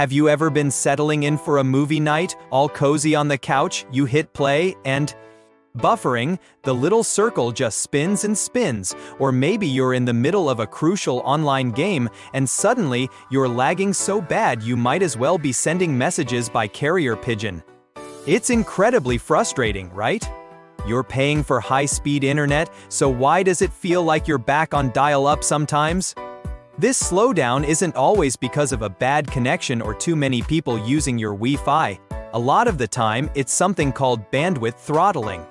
Have you ever been settling in for a movie night, all cozy on the couch, you hit play, and buffering, the little circle just spins and spins, or maybe you're in the middle of a crucial online game and suddenly you're lagging so bad you might as well be sending messages by carrier pigeon. It's incredibly frustrating, right? You're paying for high-speed internet, so why does it feel like you're back on dial-up sometimes? This slowdown isn't always because of a bad connection or too many people using your Wi-Fi. A lot of the time, it's something called bandwidth throttling.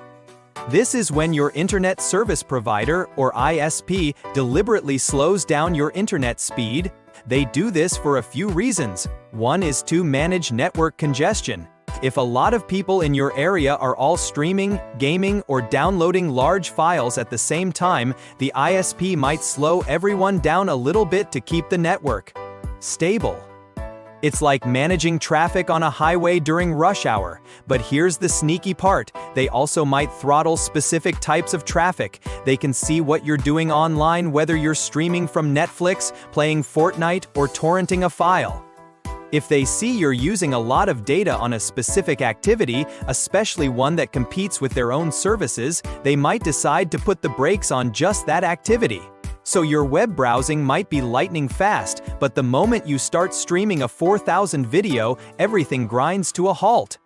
This is when your internet service provider, or ISP, deliberately slows down your internet speed. They do this for a few reasons. One is to manage network congestion. If a lot of people in your area are all streaming, gaming, or downloading large files at the same time, the ISP might slow everyone down a little bit to keep the network stable. It's like managing traffic on a highway during rush hour. But here's the sneaky part: they also might throttle specific types of traffic. They can see what you're doing online, whether you're streaming from Netflix, playing Fortnite, or torrenting a file. If they see you're using a lot of data on a specific activity, especially one that competes with their own services, they might decide to put the brakes on just that activity. So your web browsing might be lightning fast, but the moment you start streaming a 4,000 video, everything grinds to a halt.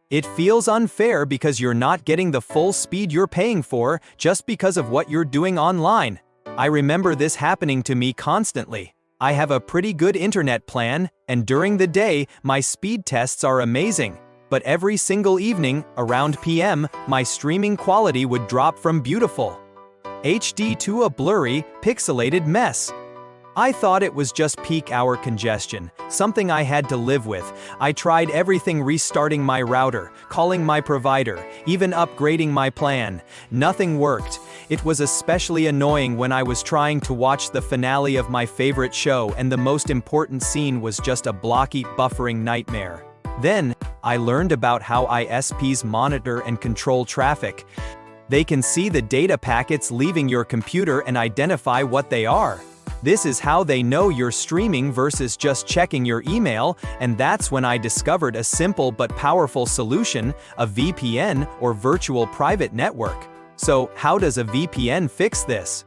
It feels unfair because you're not getting the full speed you're paying for just because of what you're doing online. I remember this happening to me constantly. I have a pretty good internet plan, and during the day, my speed tests are amazing. But every single evening, around PM, my streaming quality would drop from beautiful HD to a blurry, pixelated mess. I thought it was just peak hour congestion, something I had to live with. I tried everything: restarting my router, calling my provider, even upgrading my plan. Nothing worked. It was especially annoying when I was trying to watch the finale of my favorite show and the most important scene was just a blocky, buffering nightmare. Then, I learned about how ISPs monitor and control traffic. They can see the data packets leaving your computer and identify what they are. This is how they know you're streaming versus just checking your email, and that's when I discovered a simple but powerful solution: a VPN, or virtual private network. So, how does a VPN fix this?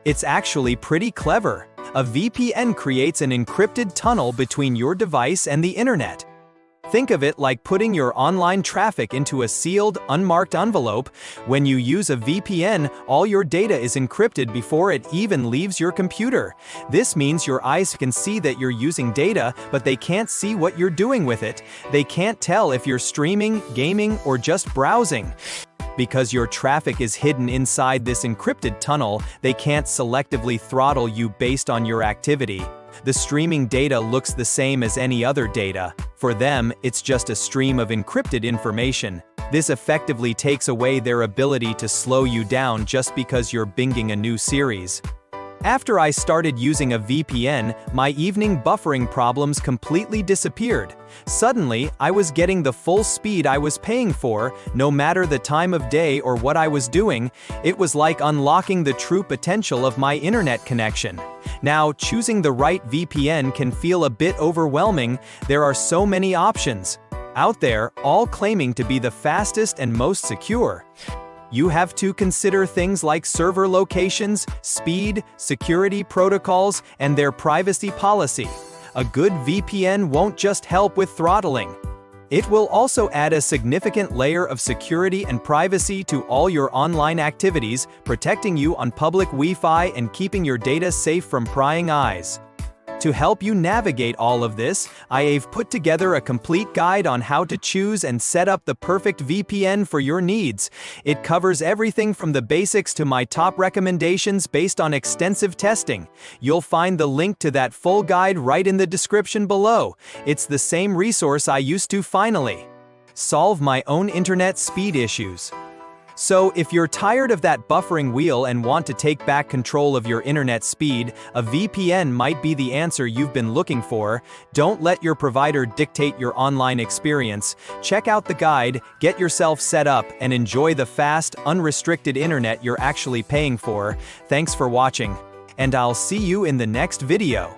It's actually pretty clever. A VPN creates an encrypted tunnel between your device and the internet. Think of it like putting your online traffic into a sealed, unmarked envelope. When you use a VPN, all your data is encrypted before it even leaves your computer. This means your eyes can see that you're using data, but they can't see what you're doing with it. They can't tell if you're streaming, gaming, or just browsing. Because your traffic is hidden inside this encrypted tunnel, they can't selectively throttle you based on your activity. The streaming data looks the same as any other data. For them, it's just a stream of encrypted information. This effectively takes away their ability to slow you down just because you're binging a new series. After I started using a VPN, my evening buffering problems completely disappeared. Suddenly, I was getting the full speed I was paying for, no matter the time of day or what I was doing. It was like unlocking the true potential of my internet connection. Now, choosing the right VPN can feel a bit overwhelming. There are so many options out there, all claiming to be the fastest and most secure. You have to consider things like server locations, speed, security protocols, and their privacy policy. A good VPN won't just help with throttling. It will also add a significant layer of security and privacy to all your online activities, protecting you on public Wi-Fi and keeping your data safe from prying eyes. To help you navigate all of this, I've put together a complete guide on how to choose and set up the perfect VPN for your needs. It covers everything from the basics to my top recommendations based on extensive testing. You'll find the link to that full guide right in the description below. It's the same resource I used to finally solve my own internet speed issues. So, if you're tired of that buffering wheel and want to take back control of your internet speed, a VPN might be the answer you've been looking for. Don't let your provider dictate your online experience. Check out the guide, get yourself set up, and enjoy the fast, unrestricted internet you're actually paying for. Thanks for watching, and I'll see you in the next video.